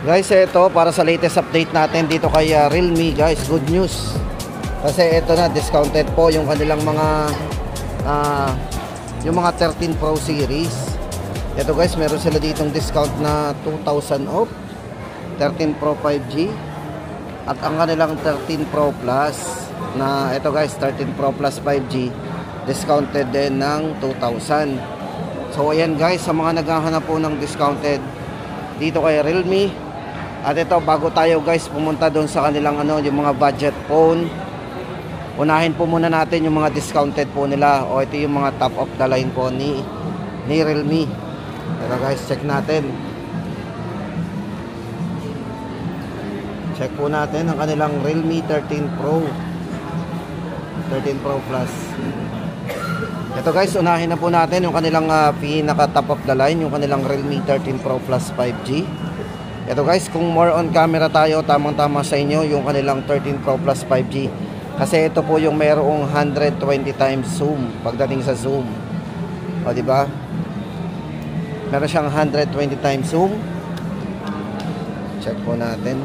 Guys, ito para sa latest update natin dito kay Realme guys, good news. Kasi ito na, discounted po yung kanilang mga yung mga 13 Pro series. Ito guys, meron sila ditong discount na 2,000 off 13 Pro 5G. At ang kanilang 13 Pro Plus na ito guys, 13 Pro Plus 5G, discounted din ng 2,000. So ayan guys, sa mga naghahanap po ng discounted dito kay Realme. At ito, bago tayo guys pumunta doon sa kanilang yung mga budget phone, unahin po muna natin yung mga discounted po nila. O ito yung mga top of the line po ni Realme. Ito guys, check natin. Check po natin ang kanilang Realme 13 Pro 13 Pro Plus. Ito guys, unahin na po natin yung kanilang pinaka top of the line, yung kanilang Realme 13 Pro Plus 5G. Ito guys, kung more on camera tayo, tamang-tama sa inyo yung kanilang 13 Pro Plus 5G. Kasi ito po yung mayroong 120 times zoom pagdating sa zoom. O di ba? Meron siyang 120 times zoom. Check po natin.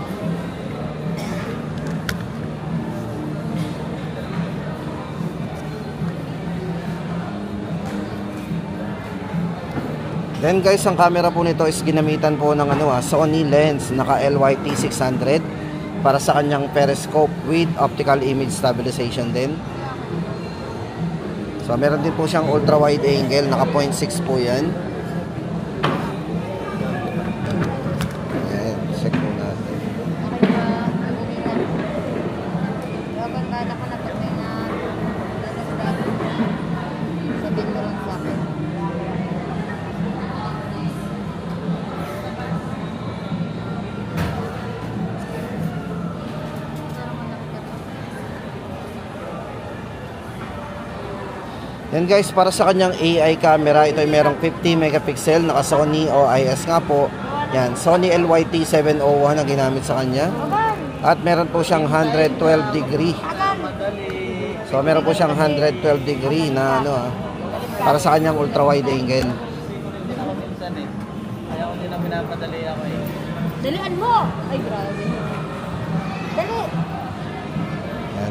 Then guys, ang camera po nito is ginamitan po ng Sony lens, naka LYT 600 para sa kanyang periscope with optical image stabilization din. So meron din po siyang ultra wide angle, naka 0.6 po yan. Ayan, check po natin. Yan guys, para sa kanyang AI camera, ito ay merong 50 megapixel, naka Sony OIS nga po. Yan, Sony LYT 701 ang ginamit sa kanya. At meron po siyang 112 degree. So meron po siyang 112 degree na para sa kanyang ultra wide angle. Ayaw ko din na pinapadali ako eh. Dalian mo! Ay, grabe. Dali!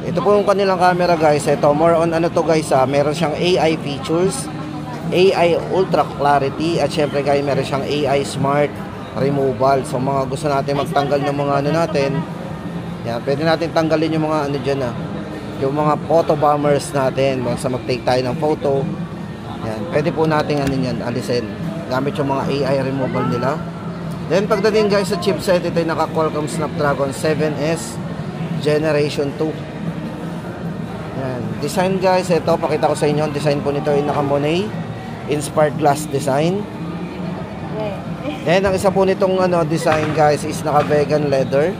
Ito po yung kanilang camera guys. Ito, more on to guys, meron siyang AI features, AI ultra clarity, at syempre guys, meron siyang AI smart removal. So mga gusto natin magtanggal ng mga natin, yan, pwede natin tanggalin yung mga dyan yung mga photo bombers natin. Basta mag-take tayo ng photo, yan, pwede po natin yan, alisin gamit yung mga AI removal nila. Then pagdating guys sa chipset, ito yung naka Qualcomm Snapdragon 7S Generation 2. Yan. Design guys, ito pakita ko sa inyo. Ang design po nito ay naka Monet inspired glass design. Then ang isa po nitong design guys is naka vegan leather.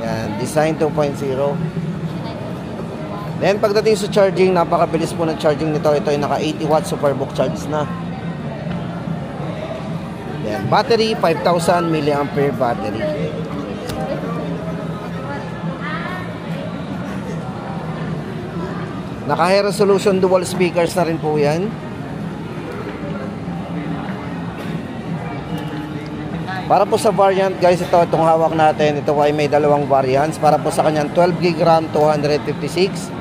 Yan, design 2.0. Then pagdating sa charging, napakabilis po ng charging nito. Ito ay naka 80 watts superbook charge na. Yan, battery 5,000 mAh battery. Naka high resolution dual speakers na rin po yan. Para po sa variant guys, itong hawak natin, ito ay may dalawang variants. Para po sa kanyang 12GB RAM 256,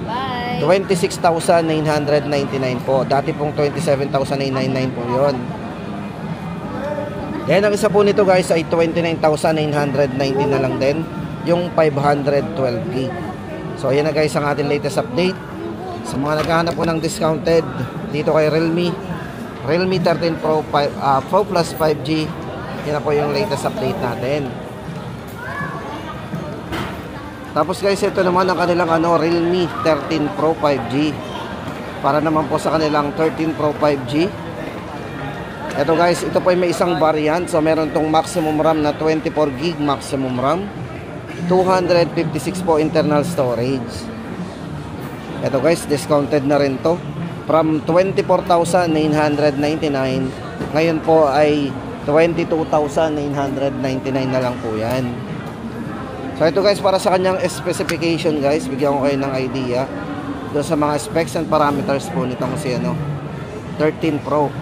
26,999 po. Dati pong 27,999 po yun. Yan, ang isa po nito guys ay 29,990 na lang din, yung 512GB. So ayan na guys ang ating latest update. Sa mga naghahanap po ng discounted dito kay Realme 13 Pro Plus 5G, yan na po yung latest update natin. Tapos guys, ito naman ang kanilang Realme 13 Pro 5G para naman po sa kanilang 13 Pro 5G. Ito guys, ito po ay may isang variant. So meron tong maximum RAM na 24GB maximum RAM, 256 po internal storage. Ito guys, discounted na rin to from 24,999, ngayon po ay 22,999 na lang po yan. So ito guys, para sa kanyang specification guys, bigyan ko kayo ng idea doon sa mga specs and parameters po nitong si 13 Pro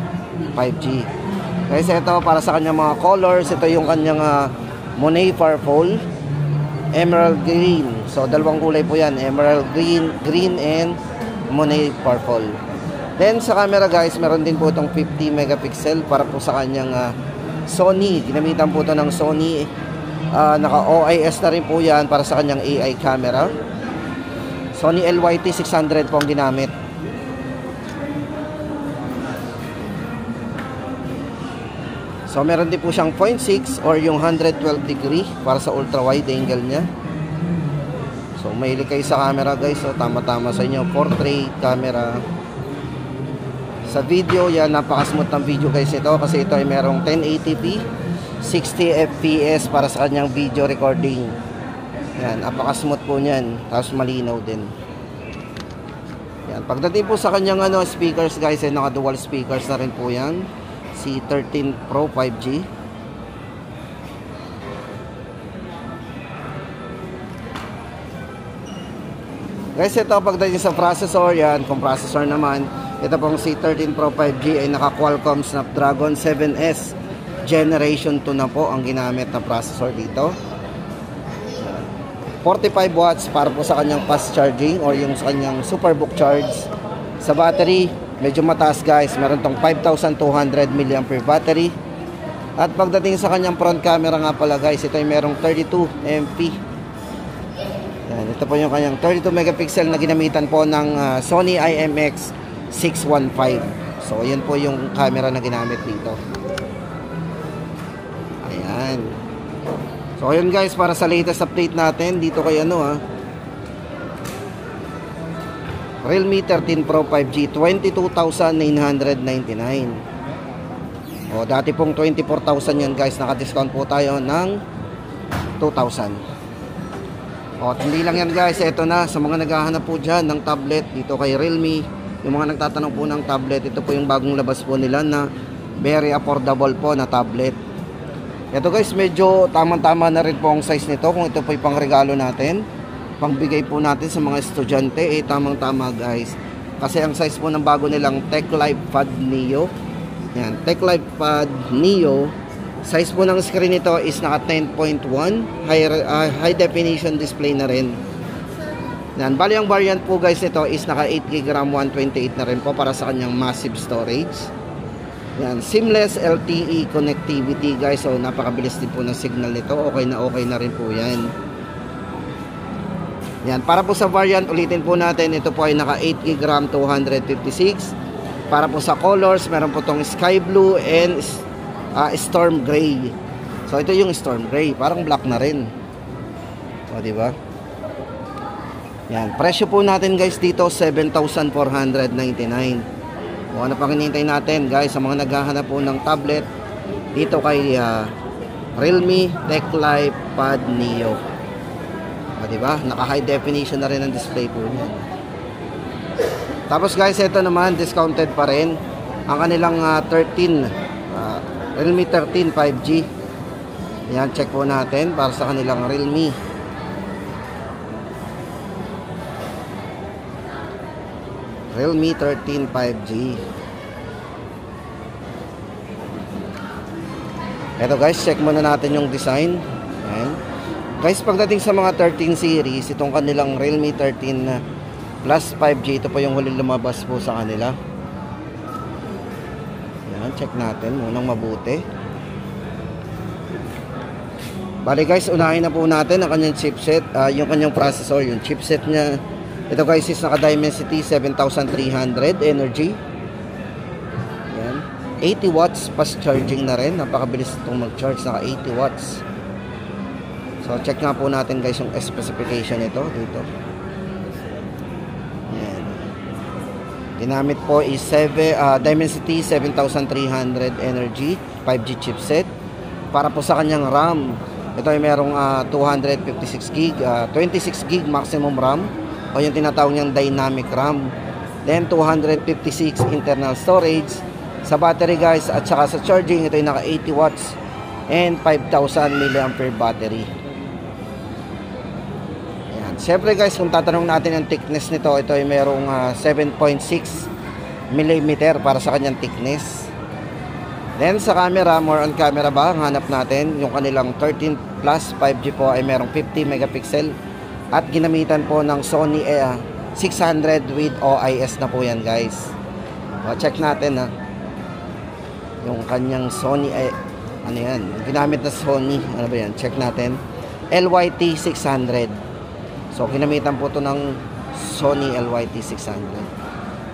5G. Guys, ito para sa kanyang mga colors, ito yung kanyang Monet Purple, Emerald Green. So dalawang kulay po yan, Emerald Green and Monet Purple. Then sa camera guys, meron din po itong 50 megapixel para po sa kanyang Sony. Ginamitan po ito ng Sony. Naka OIS na rin po yan para sa kanyang AI camera. Sony LYT 600 po ang ginamit. So meron din po siyang 0.6 or yung 112 degree para sa ultra wide angle niya. So mahilig kayo sa camera guys, so tama-tama sa inyo. Portrait camera. Sa video yan, napaka-smooth ng video guys ito kasi ito ay merong 1080p 60 fps para sa kanyang video recording. Yan, napaka-smooth po niyan. Tapos malinaw din. Yan, pagdating po sa kanyang speakers guys, ay naka-dual speakers na rin po yan. C13 Pro 5G. Guys, ito pagdating sa processor, yan, kung processor naman, ito pong C13 Pro 5G ay naka Qualcomm Snapdragon 7S Generation 2 na po ang ginamit na processor dito. 45 watts para po sa kanyang fast charging or yung sa kanyang superbook charge. Sa battery, medyo mataas guys, meron tong 5,200 mAh battery. At pagdating sa kanyang front camera nga pala guys, ito ay merong 32 MP. Yan, ito po yung kanyang 32 megapixel na ginamitan po ng Sony IMX 615. So ayan po yung camera na ginamit dito. Ayan. So ayun guys, para sa latest update natin dito kay Realme 13 Pro 5G 22,999. O dati pong 24,000 yan guys, naka-discount po tayo ng 2,000. O hindi lang yan guys, ito na sa mga naghahanap po dyan ng tablet dito kay Realme. Yung mga nagtatanong po ng tablet, ito po yung bagong labas po nila na very affordable po na tablet. Ito guys, medyo tamang-tama na rin po ang size nito. Kung ito po yung pangregalo natin, pangbigay po natin sa mga estudyante, tamang-tama guys. Kasi ang size po ng bago nilang TechLive Pad Neo. Yan, TechLive Pad Neo. Size po ng screen nito is naka 10.1. High definition display na rin. Yan, bali ang variant po guys nito is naka 8GB RAM 128 na rin po para sa kanyang massive storage. Yan, seamless LTE connectivity guys. So napakabilis din po ng signal nito. Okay na rin po yan. Yan, para po sa variant, ulitin po natin, ito po ay naka 8GB RAM 256. Para po sa colors, meron po tong sky blue and storm gray. So ito yung storm gray, parang black na rin. O di ba? Yan, presyo po natin guys dito 7,499. O ano pang hinihintay natin guys sa mga naghahanap po ng tablet dito kay Realme TechLive Pad Neo. O diba? Naka high definition na rin ang display po niya. Tapos guys, ito naman discounted pa rin ang kanilang Realme 13 5G. Yan, check po natin para sa kanilang Realme. Realme 13 5G. Ito guys, check muna natin yung design. Ayan. Guys, pagdating sa mga 13 series, itong kanilang Realme 13 Plus 5G, ito po yung huling lumabas po sa kanila. Ayan, check natin munang mabuti. Bali guys, unahin na po natin ang kanyang chipset, yung kanyang processor, yung chipset niya. Ito guys is naka Dimensity 7300 energy. Ayan. 80 watts fast charging na rin. Napakabilis itong mag-charge, naka 80 watts. So check nga po natin guys yung specification nito dito. Ayan. Ginamit po is Dimensity 7300 energy 5G chipset. Para po sa kanyang RAM, ito ay merong 256GB, 26GB maximum RAM, o yung tinatawag niyang dynamic RAM. Then 256 internal storage. Sa battery guys at saka sa charging, ito ay naka 80 watts and 5,000 mAh battery. Ayan. Siyempre guys, kung tatanong natin ang thickness nito, ito ay merong 7.6 mm para sa kanyang thickness. Then sa camera, more on camera ba, ang hanap natin yung kanilang 13 Plus 5G po ay merong 50 megapixel at ginamitan po ng Sony 600 with OIS na po yan guys. O, check natin ha. Yung kanyang Sony ano yan, ginamit na Sony, ano ba yan, check natin. LYT 600. So ginamitan po to ng Sony LYT 600.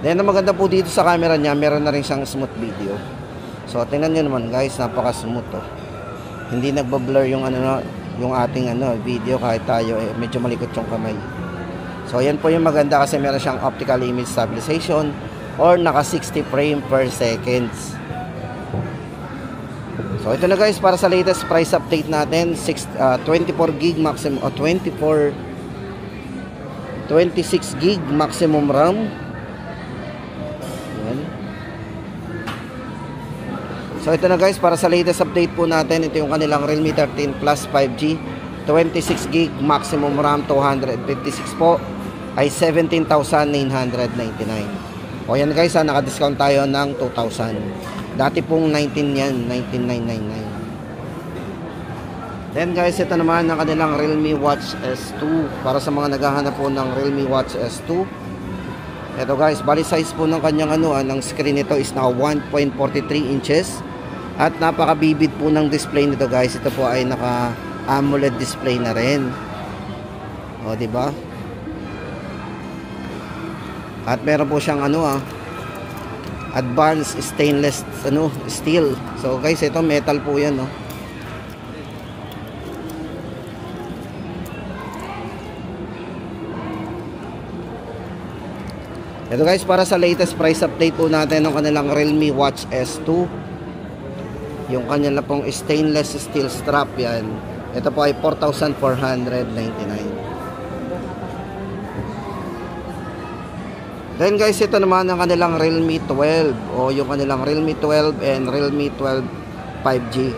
Then ang maganda po dito sa camera niya, meron na rin siyang smooth video. So tingnan niyo naman guys, napaka smooth to. Hindi nagba-blur yung yung ating video kahit tayo medyo malikot yung kamay. So yan po yung maganda kasi meron siyang optical image stabilization or naka 60 frame per seconds. So ito na guys para sa latest price update natin, 24 gig maximum o 26 gig maximum RAM. Yan. So ito na guys para sa latest update po natin, ito yung kanilang Realme 13 Plus 5G, 26 gig maximum RAM, 256 po ay 17,999. O yan guys, naka-discount tayo ng 2,000. Dati pong 19 yan, 19,999. Then guys, ito naman ang kanilang Realme Watch S2 para sa mga naghahanap po ng Realme Watch S2. Ito guys, bali size po ng kanyang ng screen nito is now 1.43 inches at napaka-vivid po ng display nito guys. Ito po ay naka AMOLED display na rin. O, di ba? At meron po siyang advanced stainless steel. So guys, ito metal po 'yan, no. Ito guys para sa latest price update po natin ng kanilang Realme Watch S2. Yung kanya na pong stainless steel strap 'yan. Ito po ay 4,499. Then guys, ito naman ang kanilang Realme 12 o yung kanilang Realme 12 and Realme 12 5G.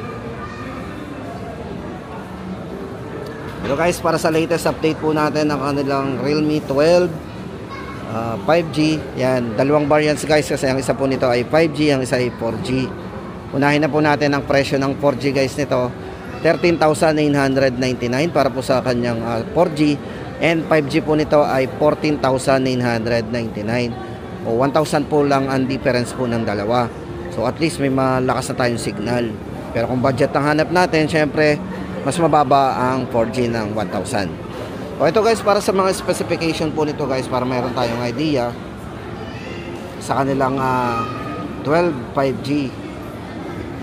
Ito guys, para sa latest update po natin ang kanilang Realme 12 5G. Yan, dalawang variants guys kasi ang isa po nito ay 5G, ang isa ay 4G. Unahin na po natin ang presyo ng 4G guys nito. 13,999 para po sa kanyang 4G. And 5G po nito ay 14,999. O 1,000 po lang ang difference po ng dalawa. So at least may malakas na tayong signal. Pero kung budget ang hanap natin, syempre mas mababa ang 4G ng 1,000. O ito guys, para sa mga specification po nito guys, para mayroon tayong idea sa kanilang 12 5G.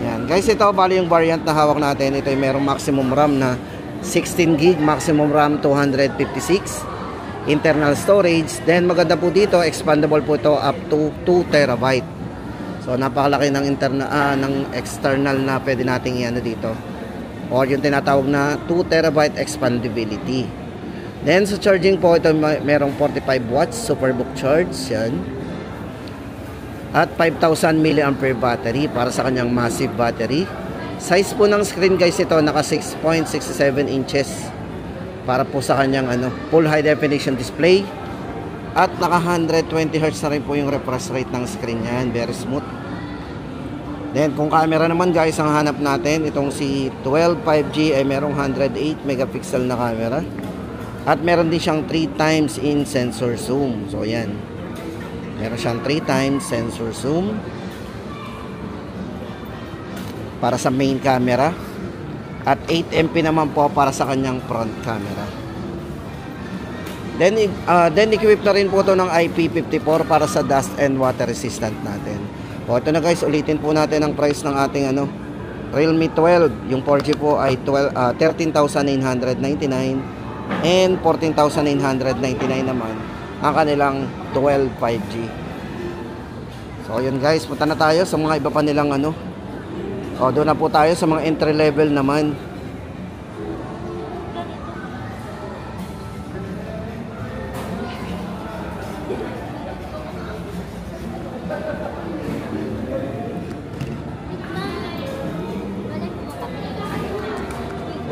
Yan guys, ito bali yung variant na hawak natin. Ito ay merong maximum RAM na 16 gig, maximum RAM 256, internal storage. Then maganda po dito, expandable po ito up to 2 terabyte. So napakalaki ng ng external na pwede nating dito. Or yung tinatawag na 2 terabyte expandability. Then sa charging po ito merong 45 watts superbook charge yan. At 5,000 mAh battery para sa kanyang massive battery. Size po ng screen guys ito naka 6.67 inches para po sa kanyang full high definition display at naka 120 Hz na rin po yung refresh rate ng screen niyan, very smooth. Then kung camera naman guys ang hanap natin, itong si 12 5G ay merong 108 megapixel na camera at meron din siyang 3 times in sensor zoom. So yan, meron siyang 3 times sensor zoom para sa main camera at 8MP naman po para sa kanyang front camera. Then equip na rin po ito ng IP54 para sa dust and water resistant natin. O ito na guys, ulitin po natin ang price ng ating Realme 12. Yung 4G po ay 13,999 and 14,999 naman ang kanilang 12 5G. So yun guys, punta na tayo sa mga iba pa nilang O, doon na po tayo sa mga entry level naman.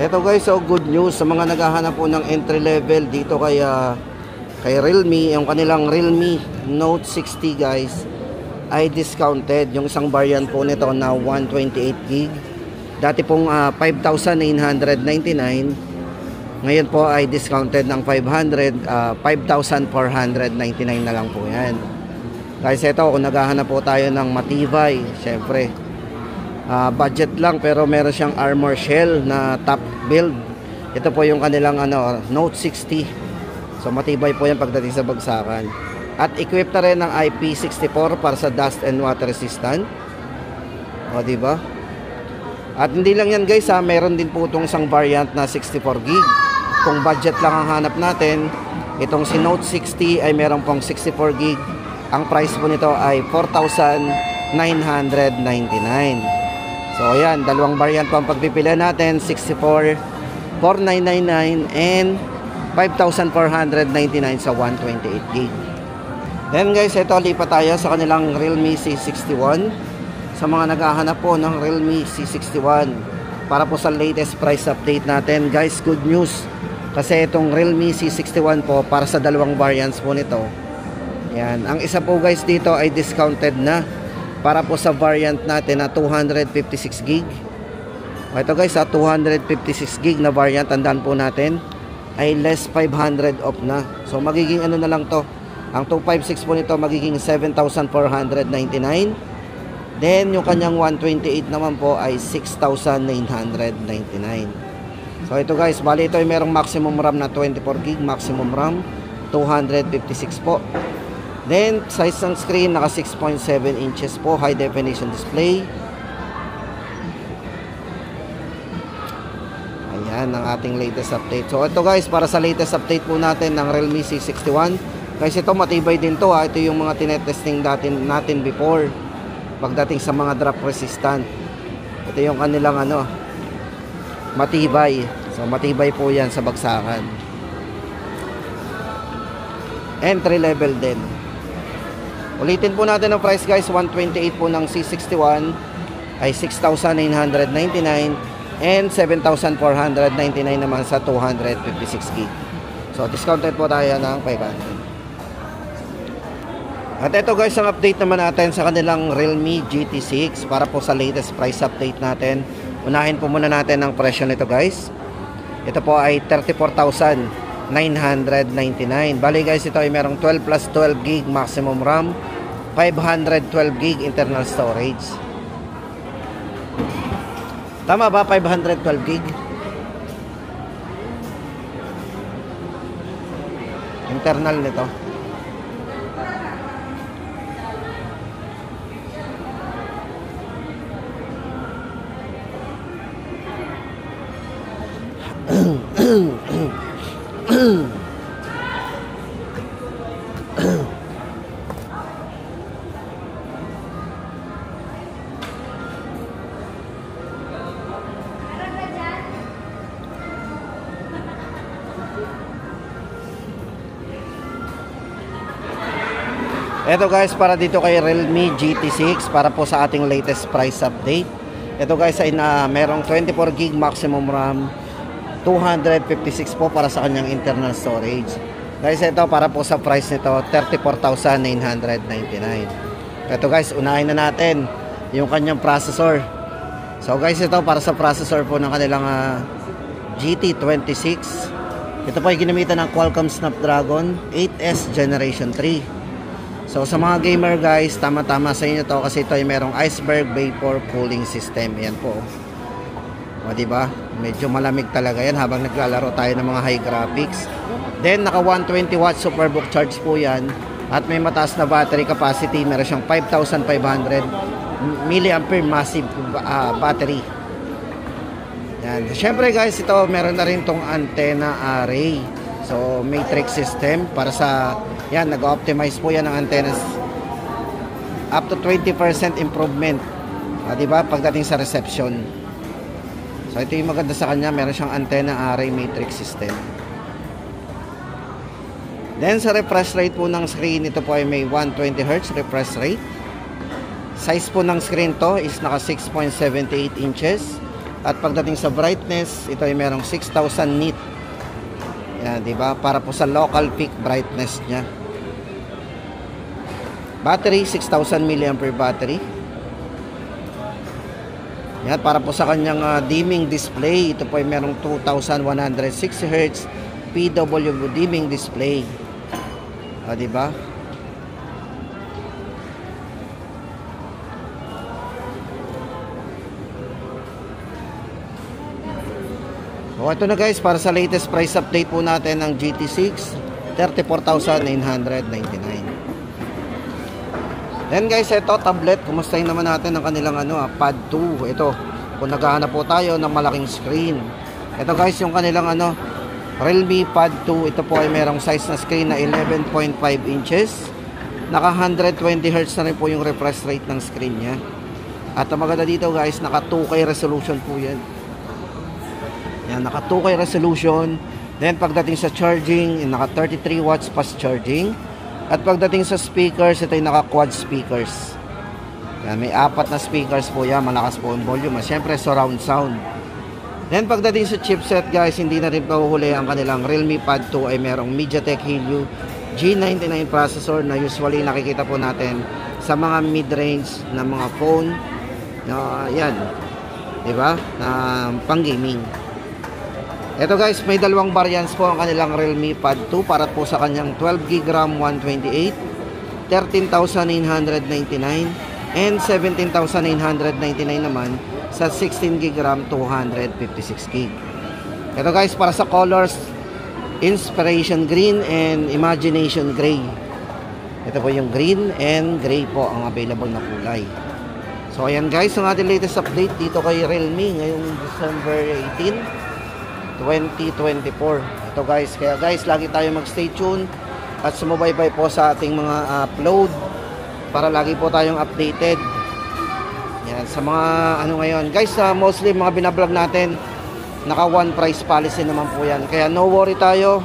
Ito guys, so good news sa mga naghahanap po ng entry level dito kay Realme. Yung kanilang Realme Note 60 guys ay discounted. Yung isang variant po nito na 128 gig Dati pong 5,999. Ngayon po ay discounted ng 5,499 na lang po yan. Guys, ito kung naghahanap po tayo ng matibay, syempre budget lang pero meron siyang armor shell na top build. Ito po yung kanilang Note 60. So matibay po yan pagdating sa bagsakan. At equipped na rin ng IP64 para sa dust and water resistant. O diba? At hindi lang yan guys, meron din po itong isang variant na 64 gig. Kung budget lang ang hanap natin, itong si Note 60 ay meron pong 64 gig. Ang price po nito ay 4,999. So ayan, dalawang variant po ang pagpipilian natin, 64 4,999 and 5,499 sa 128 gig. Then guys, ito lipat tayo sa kanilang Realme C61. Sa mga naghahanap po ng Realme C61 para po sa latest price update natin, guys, good news. Kasi itong Realme C61 po para sa dalawang variants po nito. Yan, ang isa po guys dito ay discounted na para po sa variant natin na 256 gig. Ito guys, 256 gig na variant, tandaan po natin ay less 500 off na. So magiging ano na lang to. Ang 256 po nito magiging 7,499. Then yung kanyang 128 naman po ay 6,999. So ito guys, bali ito ay merong maximum RAM na 24 gig, maximum RAM 256 po. Then size ng screen naka 6.7 inches po, high definition display. Ayan ang ating latest update. So ito guys, para sa latest update po natin ng Realme C61. Guys, ito matibay din to ha. Ito yung mga tinetesting natin before pagdating sa mga drop resistant. Ito yung kanilang matibay. So matibay po yan sa bagsakan. Entry level din. Ulitin po natin ang price guys. 128 po ng C61 ay 6,999 and 7,499 naman sa 256 gig. So discounted po tayo ng 500. At ito guys, ang update naman natin sa kanilang Realme GT6 para po sa latest price update natin. Unahin po muna natin ang presyo nito guys. Ito po ay 34,999. Bali guys, ito ay merong 12 plus 12 gig maximum RAM, 512 gig internal storage. Tama ba 512 gig? Internal nito. Ito guys, para dito kay Realme GT6 para po sa ating latest price update. Ito guys ay merong 24 gig maximum RAM, 256 po para sa kanyang internal storage. Guys, ito para po sa price nito 34,999. Ito guys, unahin na natin yung kanyang processor. So guys, ito para sa processor po ng kanilang GT26. Ito po ay ginamitan ng Qualcomm Snapdragon 8S Generation 3. So sa mga gamer guys, tama-tama sa inyo to kasi ito ay merong iceberg vapor cooling system. Yan po. O diba? Medyo malamig talaga yan habang naglalaro tayo ng mga high graphics. Then naka 120 watts superbook charge po yan. At may mataas na battery capacity. Meron siyang 5,500 milliampere massive battery. Yan. Siyempre guys, ito meron na rin tong antenna array. So matrix system para sa yan, nag-optimize po yan ng antennas up to 20% improvement, diba, pagdating sa reception. So ito yung maganda sa kanya, meron siyang antenna array matrix system. Then sa refresh rate po ng screen, ito po ay may 120Hz refresh rate. Size po ng screen to is naka 6.78 inches. At pagdating sa brightness, ito ay merong 6,000 nit. Yan, diba? Para po sa local peak brightness niya. Battery, 6,000 mAh battery. Yan, para po sa kanyang dimming display. Ito po ay merong 2160 Hz PWM dimming display. Diba? O, ito na guys, para sa latest price update po natin ng GT6, 34,999. Then guys, ito tablet, kumustahin naman natin ang kanilang Pad 2. Ito, kung naghahanap po tayo ng malaking screen. Ito guys, yung kanilang Realme Pad 2. Ito po ay merong size na screen na 11.5 inches. Naka 120 Hz na rin po yung refresh rate ng screen niya. At ang maganda dito guys, naka 2K resolution po yan. Yan, naka 2K resolution. Then pagdating sa charging, naka 33 watts fast charging. At pagdating sa speakers, ito yung naka quad speakers. Yan, may 4 na speakers po yan. Malakas po ang volume. Siyempre surround sound. Then pagdating sa chipset guys, hindi na rin pahuhuli ang kanilang Realme Pad 2 ay merong MediaTek Helio G99 processor na usually nakikita po natin sa mga mid-range na mga phone. Yan, diba? Pang gaming. Ito guys, may dalawang variants po ang kanilang Realme Pad 2 para po sa kanyang 12GB RAM 128, 13,999 and 17,999 naman sa 16GB RAM 256GB. Ito guys, para sa colors, Inspiration Green and Imagination Gray. Ito po yung green and gray po ang available na kulay. So ayan guys, ang ating latest update dito kay Realme ngayong December 18 2024. Ito guys, kaya guys, lagi tayo mag-stay tuned at sumubaybay po sa ating mga upload para lagi po tayong updated. Yan, sa mga ngayon. Guys, mostly mga binablog natin, naka one price policy naman po yan. Kaya no worry tayo.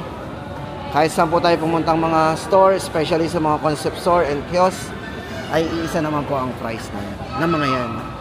Kahit saan po tayo pumuntang mga store, especially sa mga concept store and kiosk, ay iisa naman po ang price na yan, ng mga yan.